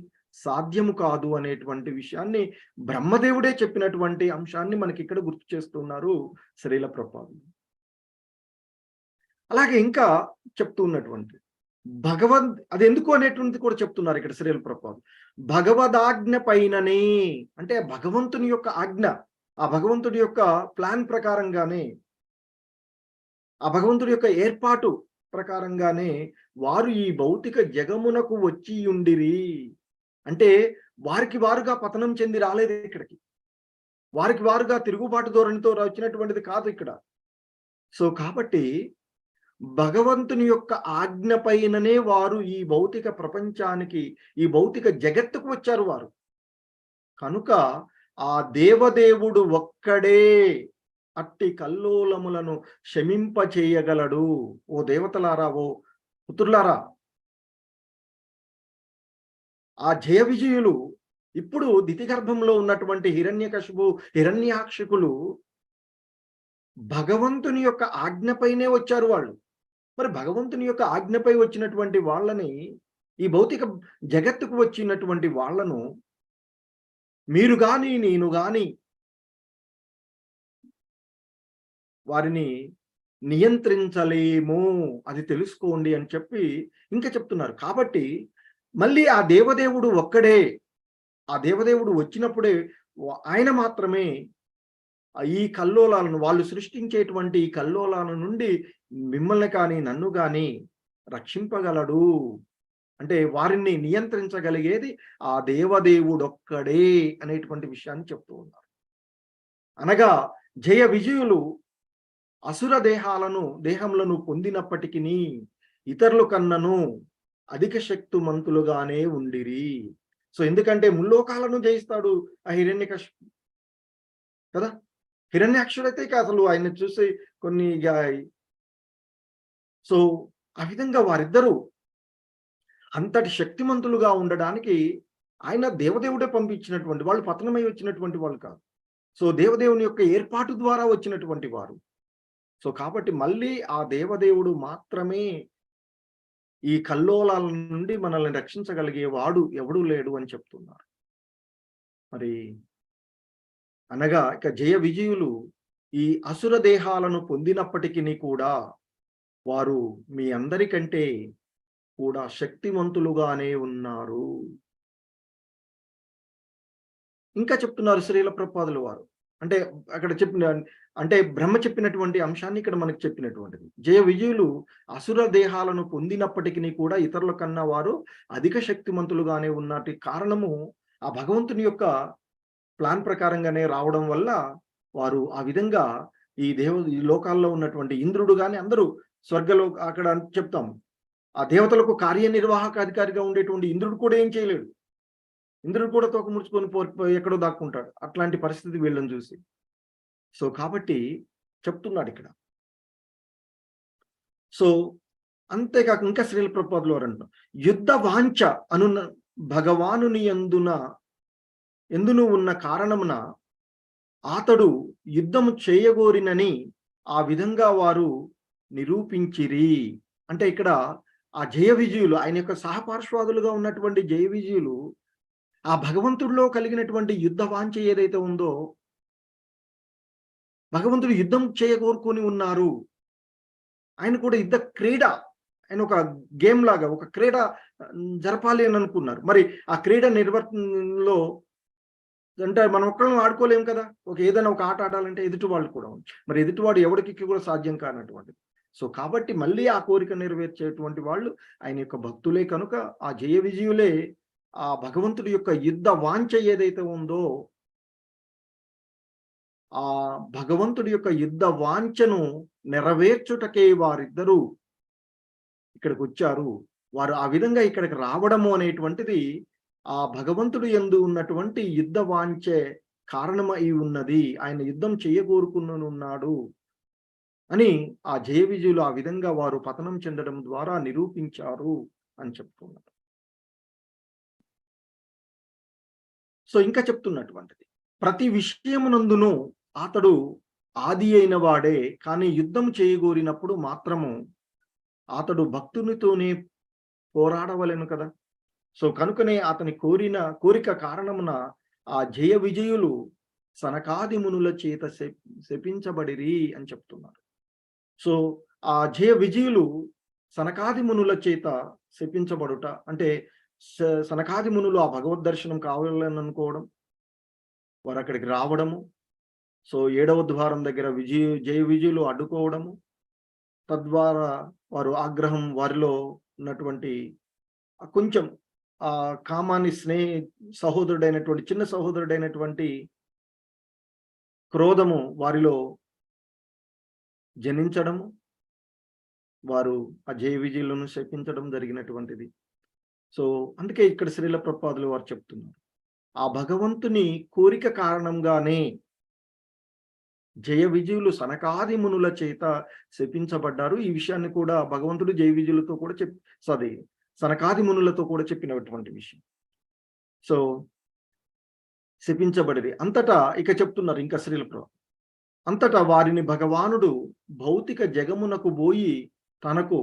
సాధ్యము కాదు అనేటువంటి విషయాన్ని బ్రహ్మదేవుడే చెప్పినటువంటి అంశాన్ని మనకి ఇక్కడ గుర్తు చేస్తున్నారు శ్రీల ప్రభుపాదులు. అలాగే ఇంకా చెప్తూ ఉన్నటువంటి అది ఎందుకు అనేటువంటిది కూడా చెప్తున్నారు ఇక్కడ శ్రీల ప్రభుపాదులు. భగవదాజ్ఞ పైననే, అంటే భగవంతుని యొక్క ఆజ్ఞ, ఆ భగవంతుడి యొక్క ప్లాన్ ప్రకారంగానే, ఆ భగవంతుడి యొక్క ఏర్పాటు ప్రకారంగానే వారు ఈ భౌతిక జగమునకు వచ్చి ఉండిరి. అంటే వారికి వారుగా పతనం చెంది రాలేదు ఇక్కడికి, వారికి వారుగా తిరుగుబాటు ధోరణితో వచ్చినటువంటిది కాదు ఇక్కడ. సో కాబట్టి భగవంతుని యొక్క ఆజ్ఞ పైననే వారు ఈ భౌతిక ప్రపంచానికి, ఈ భౌతిక జగత్తుకు వచ్చారు వారు. కనుక ఆ దేవదేవుడు ఒక్కడే అట్టి కల్లోలములను క్షమింపచేయగలడు. ఓ దేవతలారా, ఓ పుత్రులారా, ఆ జయ విజయులు ఇప్పుడు దితిగర్భంలో ఉన్నటువంటి హిరణ్యకశిపు హిరణ్యాక్షకులు భగవంతుని యొక్క ఆజ్ఞపైనే వచ్చారు వాళ్ళు. మరి భగవంతుని యొక్క ఆజ్ఞపై వచ్చినటువంటి వాళ్ళని, ఈ భౌతిక జగత్తుకు వచ్చినటువంటి వాళ్ళను మీరు గాని నేను గాని వారిని నియంత్రించలేము, అది తెలుసుకోండి అని చెప్పి ఇంకా చెప్తున్నారు. కాబట్టి మళ్ళీ ఆ దేవదేవుడు ఒక్కడే, ఆ దేవదేవుడు వచ్చినప్పుడే ఆయన మాత్రమే ఈ కల్లోలాలను, వాళ్ళు సృష్టించేటువంటి ఈ కల్లోలాల నుండి మిమ్మల్ని కానీ నన్ను కానీ రక్షింపగలడు. అంటే వారిని నియంత్రించగలిగేది ఆ దేవదేవుడొక్కడే అనేటువంటి విషయాన్ని చెప్తూ ఉన్నారు. అనగా జయ విజయులు అసుర దేహములను పొందినప్పటికీ ఇతరుల కన్నను అధిక శక్తిమంతులుగానే ఉండిరి. సో ఎందుకంటే ముల్లోకాలను జయిస్తాడు ఆ హిరణ్యకశిపు కదా. హిరణ్యాక్షుడైతే ఇక అసలు ఆయన చూసి కొన్ని సో ఆ విధంగా వారిద్దరూ అంతటి శక్తిమంతులుగా ఉండడానికి ఆయన దేవదేవుడే పంపించినటువంటి వాళ్ళు, పతనమై వచ్చినటువంటి వాళ్ళు కాదు. సో దేవదేవుని యొక్క ఏర్పాటు ద్వారా వచ్చినటువంటి వారు. సో కాబట్టి మళ్ళీ ఆ దేవదేవుడు మాత్రమే ఈ కల్లోలాల నుండి మనల్ని రక్షించగలిగేవాడు ఎవడూ లేడు అని చెప్తున్నారు. మరి అనగా ఇక జయ విజయులు ఈ అసుర దేహాలను పొందినప్పటికీ కూడా వారు మీ అందరికంటే కూడా శక్తివంతులుగానే ఉన్నారు. ఇంకా చెప్తున్నారు శ్రీల ప్రభుపాదుల వారు, అంటే అక్కడ చెప్పిన అంటే బ్రహ్మ చెప్పినటువంటి అంశాన్ని ఇక్కడ మనకు చెప్పినటువంటిది. జయ విజయులు అసుర దేహాలను పొందినప్పటికిని కూడా ఇతరుల కన్నా వారు అధిక శక్తిమంతులుగానే ఉన్నటి కారణము ఆ భగవంతుని యొక్క ప్లాన్ ప్రకారంగానే రావడం వల్ల వారు ఆ విధంగా ఈ లోకాల్లో ఉన్నటువంటి ఇంద్రుడు గాని అందరూ స్వర్గలో అక్కడ చెప్తాం. ఆ దేవతలకు కార్యనిర్వాహక అధికారిగా ఉండేటువంటి ఇంద్రుడు కూడా ఏం చేయలేడు. ఇంద్రుడు కూడా తోక ముడుచుకొని ఎక్కడో దాక్కుంటాడు. అట్లాంటి పరిస్థితి వీళ్ళని చూసి. సో కాబట్టి చెప్తున్నాడు ఇక్కడ. సో అంతేకాక ఇంకా శ్రీల ప్రభుపాదుల వారు అంటున్నారు, యుద్ధ వాంఛ అనున్న భగవానుని ఎందును ఉన్న కారణమున అతడు యుద్ధము చేయగోరినని ఆ విధంగా వారు నిరూపించిరి. అంటే ఇక్కడ ఆ జయ విజయులు, ఆయన యొక్క సహపార్శ్వాదులుగా ఉన్నటువంటి జయ విజయులు ఆ భగవంతుడిలో కలిగినటువంటి యుద్ధ వాంఛ ఏదైతే ఉందో, భగవంతుడు యుద్ధం చేయగోరుకొని ఉన్నారు. ఆయన కూడా యుద్ధ క్రీడ, ఆయన ఒక గేమ్ లాగా ఒక క్రీడ జరపాలి అని అనుకున్నారు. మరి ఆ క్రీడ నిర్వర్తనలో అంటే మనం ఒక్కళ్ళం ఆడుకోలేం కదా. ఏదైనా ఒక ఆట ఆడాలంటే ఎదుటి వాళ్ళు కూడా మరి ఎదుటివాడు ఎవరికి కూడా సాధ్యం కానటువంటిది. సో కాబట్టి మళ్ళీ ఆ కోరిక నెరవేర్చేటువంటి వాళ్ళు ఆయన యొక్క భక్తులే కనుక ఆ జయ విజయులే ఆ భగవంతుడి యొక్క యుద్ధ వాంఛ ఏదైతే ఉందో, ఆ భగవంతుడి యొక్క యుద్ధ వాంఛను నెరవేర్చుటకే వారిద్దరూ ఇక్కడికి వచ్చారు. వారు ఆ విధంగా ఇక్కడికి రావడము అనేటువంటిది ఆ భగవంతుడు యందు ఉన్నటువంటి యుద్ధ వాంఛే కారణమై ఉన్నది. ఆయన యుద్ధం చేయగోరుకున్నాడు అని ఆ జయ విజయులు ఆ విధంగా వారు పతనం చెందడం ద్వారా నిరూపించారు అని చెప్తున్నారు. సో ఇంకా చెప్తున్నటువంటిది, ప్రతి విషయమునందును అతడు ఆది అయిన వాడే, కానీ యుద్ధం చేయగోరినప్పుడు మాత్రము అతడు భక్తునితోనే పోరాడవలెను కదా. సో కనుకనే అతని కోరిక కారణమున ఆ జయ విజయులు సనకాది మునుల చేత శపించబడిరి అని చెప్తున్నారు. సో ఆ జయ విజయులు సనకాది మునుల చేత శపించబడుట అంటే సనకాది మునులు ఆ భగవద్ దర్శనం కావాలని అనుకోవడం, వారు అక్కడికి రావడము, సో 7వ ద్వారం దగ్గర జయ విజయులు అడ్డుకోవడము, తద్వారా వారు ఆగ్రహం, వారిలో ఉన్నటువంటి కొంచెం ఆ కామాన్ని చిన్న సహోదరుడైనటువంటి క్రోధము వారిలో జనించడము, వారు ఆ జయ విజయులను శపించడం జరిగినటువంటిది. సో అందుకే ఇక్కడ శ్రీల ప్రభుపాదులు వారు చెప్తున్నారు, ఆ భగవంతుని కోరిక కారణంగానే జయ విజయులు సనకాది మునుల చేత శపించబడ్డారు. ఈ విషయాన్ని కూడా భగవంతుడు జయ విజయులతో కూడా సనకాది మునులతో కూడా చెప్పినటువంటి విషయం. సో శపించబడిరి అంతటా ఇక చెప్తున్నారు ఇంకా శ్రీల ప్రభు, అంతటా వారిని భగవానుడు భౌతిక జగమునకు పోయి తనకు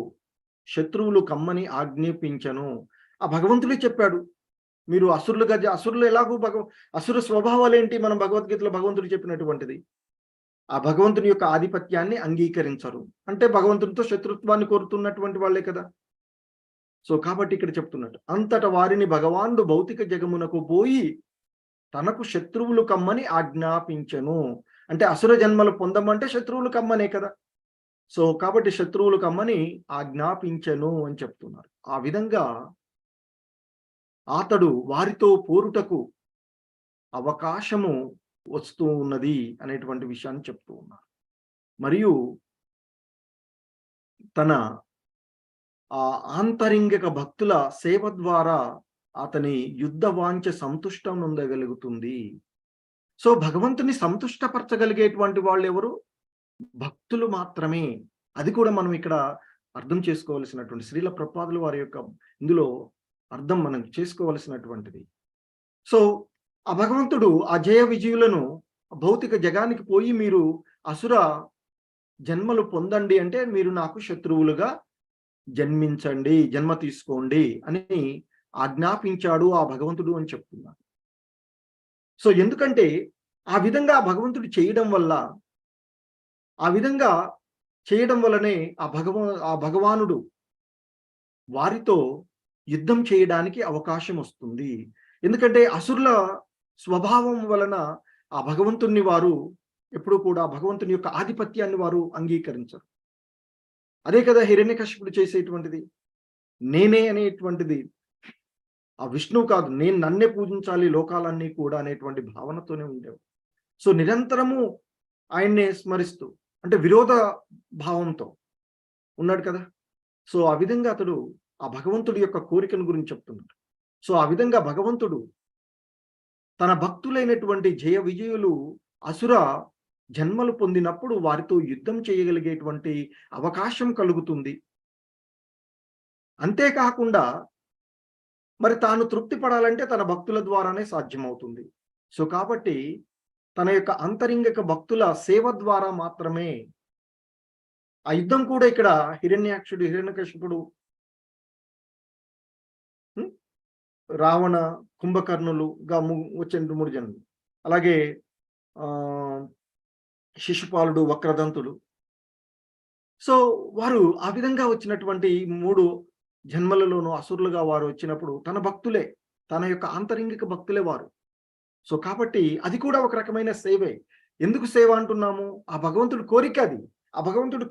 శత్రువులు కమ్మని ఆజ్ఞాపించను. ఆ భగవంతుడే చెప్పాడు, మీరు అసురులు ఎలాగూ అసుర స్వభావాలు ఏంటి, మనం భగవద్గీతలో భగవంతుడు చెప్పినటువంటిది. ఆ భగవంతుని యొక్క ఆధిపత్యాన్ని అంగీకరించరు అంటే భగవంతునితో శత్రుత్వాన్ని కోరుతున్నటువంటి వాళ్ళే కదా. సో కాబట్టి ఇక్కడ చెప్తున్నట్టు, అంతటా వారిని భగవానుడు భౌతిక జగమునకు పోయి తనకు శత్రువులు కమ్మని ఆజ్ఞాపించను. అంటే అసుర జన్మలు పొందమంటే శత్రువులు కమ్మనే కదా. సో కాబట్టి శత్రువులు కమ్మని ఆజ్ఞాపించను అని చెప్తున్నారు. ఆ విధంగా అతడు వారితో పోరుటకు అవకాశము వస్తూ ఉన్నది అనేటువంటి విషయాన్ని చెప్తూ ఉన్నారు. మరియు తన ఆ ఆంతరింగిక భక్తుల సేవ ద్వారా అతని యుద్ధ వాంఛ సంతుష్టం నొందగలుగుతుంది. సో భగవంతుని సంతుష్టపరచగలిగేటువంటి వాళ్ళు ఎవరు? భక్తులు మాత్రమే. అది కూడా మనం ఇక్కడ అర్థం చేసుకోవాల్సినటువంటి శ్రీల ప్రభుపాదుల వారి యొక్క ఇందులో అర్థం మనం చేసుకోవలసినటువంటిది. సో ఆ భగవంతుడు ఆ జయ విజయులను భౌతిక జగానికి పోయి మీరు అసుర జన్మలు పొందండి అంటే మీరు నాకు శత్రువులుగా జన్మించండి, జన్మ తీసుకోండి అని ఆజ్ఞాపించాడు ఆ భగవంతుడు అని చెప్తున్నారు. సో ఎందుకంటే ఆ విధంగా భగవంతుడు చేయడం వల్లనే ఆ భగవానుడు వారితో యుద్ధం చేయడానికి అవకాశం వస్తుంది. ఎందుకంటే అసురుల స్వభావం వలన ఆ భగవంతుణ్ణి వారు ఎప్పుడు కూడా భగవంతుని యొక్క ఆధిపత్యాన్ని వారు అంగీకరించరు. అదే కదా హిరణ్యకశిపుడు చేసేటువంటిది. నేనే అనేటువంటిది ఆ విష్ణువు కాదు, నేను నన్నే పూజించాలి లోకాలన్నీ కూడా అనేటువంటి భావనతోనే ఉండేవాడు. సో నిరంతరము ఆయన్నే స్మరిస్తూ అంటే విరోధ భావంతో ఉన్నాడు కదా. సో ఆ విధంగా అతడు ఆ భగవంతుడి యొక్క కోరికను గురించి చెప్తున్నాడు. సో ఆ విధంగా భగవంతుడు తన భక్తులైనటువంటి జయ విజయులు అసుర జన్మలు పొందినప్పుడు వారితో యుద్ధం చేయగలిగేటువంటి అవకాశం కలుగుతుంది. అంతేకాకుండా మరి తాను తృప్తి పడాలంటే తన భక్తుల ద్వారానే సాధ్యమవుతుంది. సో కాబట్టి తన యొక్క అంతరింగిక భక్తుల సేవ ద్వారా మాత్రమే ఆ యుద్ధం కూడా ఇక్కడ హిరణ్యాక్షుడు, హిరణ్యకశిపుడు, రావణ, కుంభకర్ణులుగా వచ్చే 3 జన్మలు. అలాగే శిశుపాలుడు, వక్రదంతుడు. సో వారు ఆ విధంగా వచ్చినటువంటి 3 జన్మలలోనూ అసురులుగా వారు వచ్చినప్పుడు తన భక్తులే, తన యొక్క ఆంతరింగిక భక్తులే వారు. సో కాబట్టి అది కూడా ఒక రకమైన సేవే. ఎందుకు సేవ అంటున్నాము? ఆ భగవంతుడి కోరిక అది. ఆ భగవంతుడు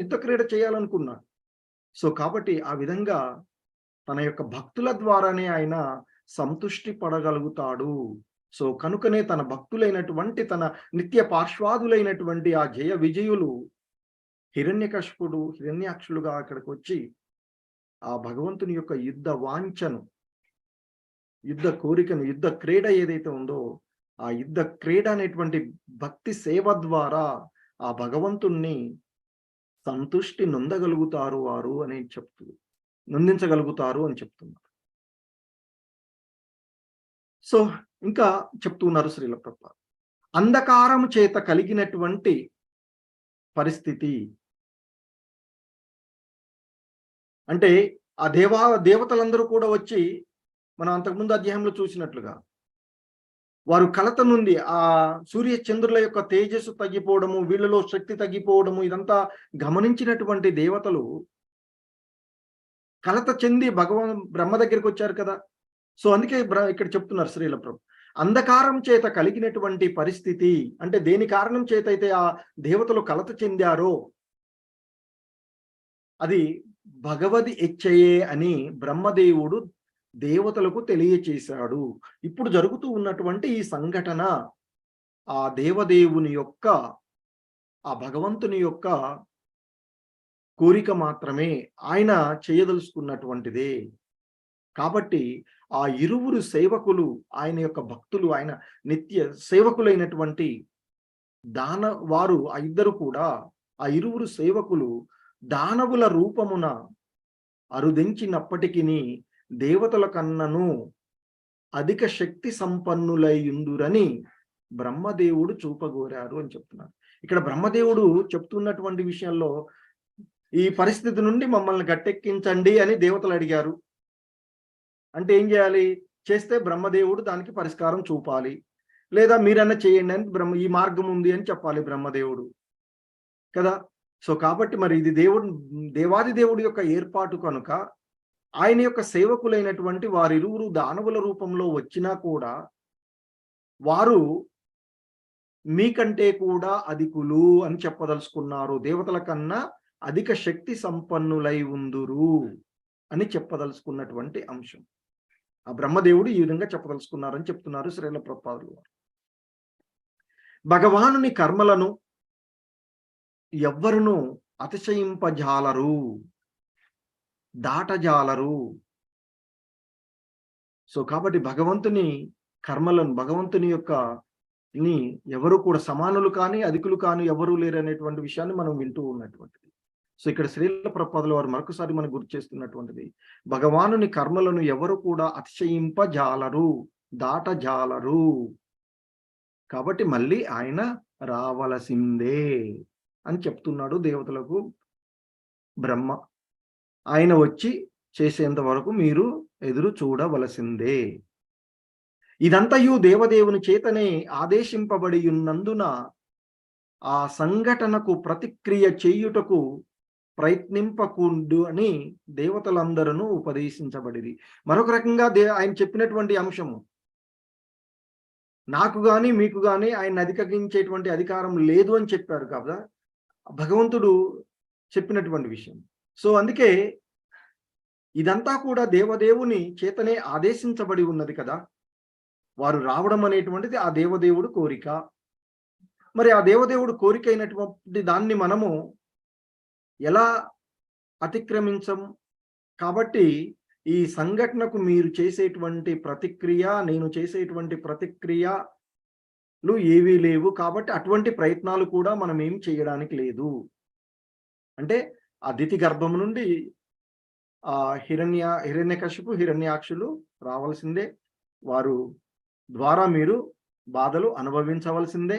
యుద్ధ క్రీడ చేయాలనుకున్నాడు. సో కాబట్టి ఆ విధంగా తన యొక్క భక్తుల ద్వారానే ఆయన సంతుష్టి పడగలుగుతాడు. సో కనుకనే తన భక్తులైనటువంటి తన నిత్య పార్శ్వాదులైనటువంటి ఆ జయ విజయులు హిరణ్యకశిపుడు, హిరణ్యాక్షులుగా అక్కడికి వచ్చి ఆ భగవంతుని యొక్క యుద్ధ వాంఛను, యుద్ధ కోరికను, యుద్ధ క్రీడ ఏదైతే ఉందో ఆ యుద్ధ క్రీడ అనేటువంటి భక్తి సేవ ద్వారా ఆ భగవంతుణ్ణి సంతుష్టి నొందగలుగుతారు వారు అని నొందించగలుగుతారు అని చెప్తున్నారు. సో ఇంకా చెప్తున్నారు శ్రీల ప్రభుపాద. అంధకారం చేత కలిగినటువంటి పరిస్థితి అంటే ఆ దేవతలందరూ కూడా వచ్చి మనం అంతకుముందు అధ్యాయంలో చూసినట్లుగా వారు కలత నుండి ఆ సూర్య చంద్రుల యొక్క తేజస్సు తగ్గిపోవడము, వీళ్ళలో శక్తి తగ్గిపోవడము ఇదంతా గమనించినటువంటి దేవతలు కలత చెంది బ్రహ్మ దగ్గరికి వచ్చారు కదా. సో అందుకే ఇక్కడ చెప్తున్నారు శ్రీల ప్రభు, అంధకారం చేత కలిగినటువంటి పరిస్థితి అంటే దేని కారణం చేత అయితే ఆ దేవతలు కలత చెందారో అది భగవది ఇచ్చయే అని బ్రహ్మదేవుడు దేవతలకు తెలియచేశాడు. ఇప్పుడు జరుగుతూ ఉన్నటువంటి ఈ సంఘటన ఆ దేవదేవుని యొక్క, ఆ భగవంతుని యొక్క కోరిక మాత్రమే, ఆయన చేయదలుచుకున్నటువంటిదే. కాబట్టి ఆ ఇరువురు సేవకులు, ఆయన యొక్క భక్తులు, ఆయన నిత్య సేవకులైనటువంటి వారు ఆ ఇద్దరు కూడా, ఆ ఇరువురు సేవకులు దానవుల రూపమున అరుదించినప్పటికీ దేవతల కన్నను అధిక శక్తి సంపన్నులైయుందురని బ్రహ్మదేవుడు చూపగోరారు అని చెప్తున్నారు. ఇక్కడ బ్రహ్మదేవుడు చెప్తున్నటువంటి విషయంలో ఈ పరిస్థితి నుండి మమ్మల్ని గట్టెక్కించండి అని దేవతలు అడిగారు. అంటే ఏం చేయాలి? చేస్తే బ్రహ్మదేవుడు దానికి పరిష్కారం చూపాలి, లేదా మీరన్నా చేయండి అని ఈ మార్గం ఉంది అని చెప్పాలి బ్రహ్మదేవుడు కదా. సో కాబట్టి మరి ఇది దేవాది దేవుడి యొక్క ఏర్పాటు కనుక ఆయన యొక్క సేవకులైనటువంటి వారిరువురు దానవుల రూపంలో వచ్చినా కూడా వారు మీకంటే కూడా అధికులు అని చెప్పదలుచుకున్నారు. దేవతల కన్నా అధిక శక్తి సంపన్నులై ఉందురు అని చెప్పదలుచుకున్నటువంటి అంశం. ఆ బ్రహ్మదేవుడు ఈ విధంగా చెప్పదలుచుకున్నారని చెప్తున్నారు శ్రీల ప్రభుపాదులు వారు. భగవానుని కర్మలను ఎవ్వరును అతిశయింపజాలరు, దాటజాలరు. సో కాబట్టి భగవంతుని కర్మలను, భగవంతుని యొక్క ఎవరు కూడా సమానులు కానీ అధికులు కానీ ఎవరూ లేరు అనేటువంటి విషయాన్ని మనం వింటూ ఉన్నటువంటిది. సో ఇక్కడ శ్రీల ప్రభుపాదుల వారు మరొకసారి మనకు గుర్తు చేస్తున్నటువంటిది, భగవానుని కర్మలను ఎవరు కూడా అతిశయింపజాలరు, దాటజాలరు. కాబట్టి మళ్ళీ ఆయన రావలసిందే అని చెప్తున్నాడు దేవతలకు బ్రహ్మ. ఆయన వచ్చి చేసేంత వరకు మీరు ఎదురు చూడవలసిందే. ఇదంతయు దేవదేవుని చేతనే ఆదేశింపబడి ఉన్నందున ఆ సంఘటనకు ప్రతిక్రియ చేయుటకు ప్రయత్నింపకుండు అని దేవతలందరూ ఉపదేశించబడిది. మరొక రకంగా ఆయన చెప్పినటువంటి అంశము, నాకు గాని మీకు గాని ఆయన అధిగమించేటువంటి అధికారం లేదు అని చెప్పారు కదా భగవంతుడు చెప్పినటువంటి విషయం. సో అందుకే ఇదంతా కూడా దేవదేవుని చేతనే ఆదేశించబడి ఉన్నది కదా. వారు రావడం అనేటువంటిది ఆ దేవదేవుడు కోరిక. మరి ఆ దేవదేవుడు కోరిక అయినటువంటి దాన్ని మనము ఎలా అతిక్రమించం? కాబట్టి ఈ సంఘటనకు మీరు చేసేటువంటి ప్రతిక్రియ, నేను చేసేటువంటి ప్రతిక్రియలు ఏవీ లేవు. కాబట్టి అటువంటి ప్రయత్నాలు కూడా మనం ఏం చేయడానికి లేదు. అంటే అదితి గర్భం నుండి హిరణ్యకశిపు, హిరణ్యాక్షులు రావాల్సిందే. వారు ద్వారా మీరు బాధలు అనుభవించవలసిందే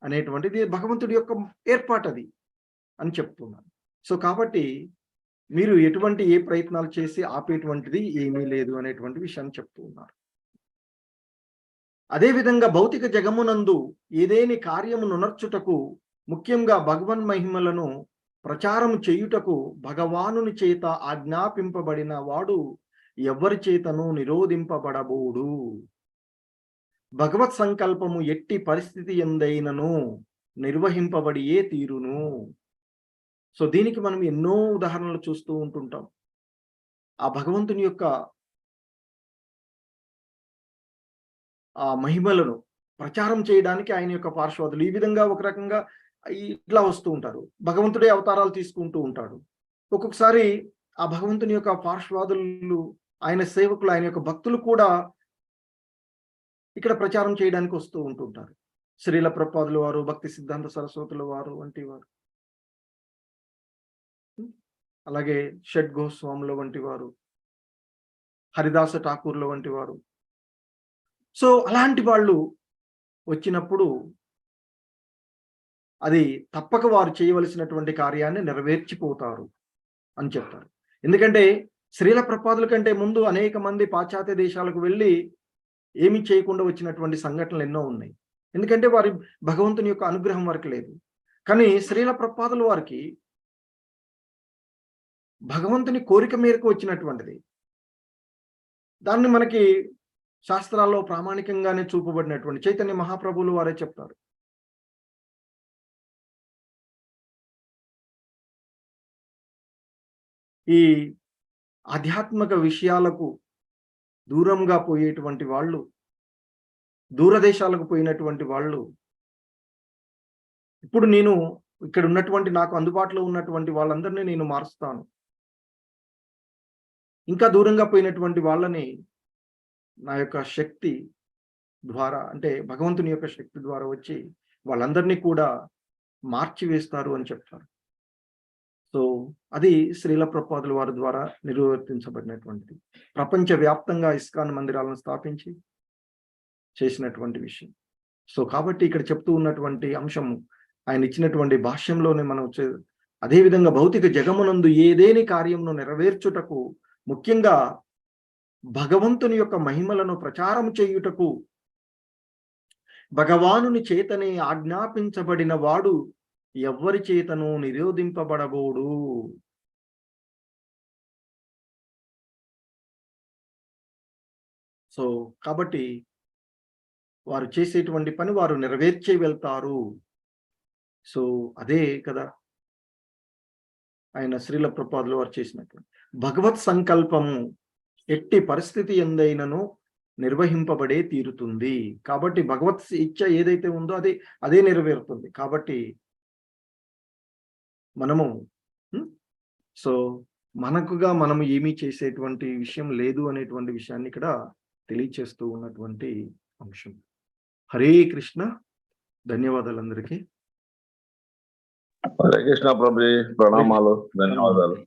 అనేటువంటిది భగవంతుడి యొక్క ఏర్పాటది అని చెప్తున్నాను. సో కాబట్టి మీరు ఎటువంటి ఏ ప్రయత్నాలు చేసి ఆపేటువంటిది ఏమీ లేదు అనేటువంటి విషయాన్ని చెప్తూ ఉన్నారు. అదేవిధంగా భౌతిక జగమునందు ఏదేని కార్యమును నర్చుటకు, ముఖ్యంగా భగవన్ మహిమలను ప్రచారము చేయుటకు భగవానుని చేత ఆజ్ఞాపింపబడిన వాడు ఎవ్వరి చేతను నిరోధింపబడబోడు. భగవత్ సంకల్పము ఎట్టి పరిస్థితి ఎందైనను నిర్వహింపబడియే తీరును. సో దీనికి మనం ఎన్నో ఉదాహరణలు చూస్తూ ఉంటుంటాం. ఆ భగవంతుని యొక్క ఆ మహిమలను ప్రచారం చేయడానికి ఆయన యొక్క పార్శ్వదులు ఈ విధంగా ఒక రకంగా ఇట్లా వస్తూ ఉంటారు. భగవంతుడే అవతారాలు తీసుకుంటూ ఉంటాడు. ఒక్కొక్కసారి ఆ భగవంతుని యొక్క పార్శ్వదులు, ఆయన సేవకులు, ఆయన యొక్క భక్తులు కూడా ఇక్కడ ప్రచారం చేయడానికి వస్తూ ఉంటుంటారు. శ్రీల ప్రభుపాదుల వారు, భక్తి సిద్ధాంత సరస్వతుల వారు వంటి వారు, అలాగే షడ్ గోస్వాముల వంటి వారు, హరిదాస ఠాకూర్ల వంటి వారు. సో అలాంటి వాళ్ళు వచ్చినప్పుడు అది తప్పక వారు చేయవలసినటువంటి కార్యాన్ని నెరవేర్చిపోతారు అని చెప్తారు. ఎందుకంటే శ్రీల ప్రభుపాదుల కంటే ముందు అనేక మంది పాశ్చాత్య దేశాలకు వెళ్ళి ఏమీ చేయకుండా వచ్చినటువంటి సంఘటనలు ఎన్నో ఉన్నాయి. ఎందుకంటే వారి భగవంతుని యొక్క అనుగ్రహం వారికి లేదు. కానీ శ్రీల ప్రభుపాదుల వారికి భగవంతుని కోరిక మేరకు వచ్చినటువంటిది. దాన్ని మనకి శాస్త్రాల్లో ప్రామాణికంగానే చూపబడినటువంటి చైతన్య మహాప్రభువులు వారే చెప్తారు. ఈ ఆధ్యాత్మిక విషయాలకు దూరంగా పోయేటువంటి వాళ్ళు, దూరదేశాలకు పోయినటువంటి వాళ్ళు, ఇప్పుడు నేను ఇక్కడ ఉన్నటువంటి నాకు అందుబాటులో ఉన్నటువంటి వాళ్ళందరినీ నేను మారుస్తాను, ఇంకా దూరంగా పోయినటువంటి వాళ్ళని నా యొక్క శక్తి ద్వారా, అంటే భగవంతుని యొక్క శక్తి ద్వారా వచ్చి వాళ్ళందరినీ కూడా మార్చివేస్తారు అని చెప్తారు. సో అది శ్రీల ప్రభుపాదుల వారి ద్వారా నిర్వర్తించబడినటువంటిది. ప్రపంచవ్యాప్తంగా ఇస్కాన్ మందిరాలను స్థాపించి చేసినటువంటి విషయం. సో కాబట్టి ఇక్కడ చెప్తూ ఉన్నటువంటి అంశము ఆయన ఇచ్చినటువంటి భాష్యంలోనే మనం అదేవిధంగా భౌతిక జగమునందు ఏదేని కార్యమును నెరవేర్చుటకు, ముఖ్యంగా భగవంతుని యొక్క మహిమలను ప్రచారం చేయుటకు భగవానుని చేతనే ఆజ్ఞాపించబడిన వాడు ఎవ్వరి చేతను నిరోధింపబడబోడు. సో కాబట్టి వారు చేసేటువంటి పని వారు నెరవేర్చే వెళ్తారు. సో అదే కదా ఆయన శ్రీల ప్రభుపాదుల వారు చేసినటువంటి భగవత్ సంకల్పము ఎట్టి పరిస్థితి ఎందైనను నిర్వహింపబడే తీరుతుంది. కాబట్టి భగవత్ ఇచ్చ ఏదైతే ఉందో అదే నెరవేరుతుంది. కాబట్టి మనము సో మనకుగా మనము ఏమీ చేసేటువంటి విషయం లేదు అనేటువంటి విషయాన్ని ఇక్కడ తెలియచేస్తూ ఉన్నటువంటి అంశం. హరే కృష్ణ. ధన్యవాదాలు అందరికీ. హరే కృష్ణ ప్రభుజీ, ప్రణామాలు, ధన్యవాదాలు.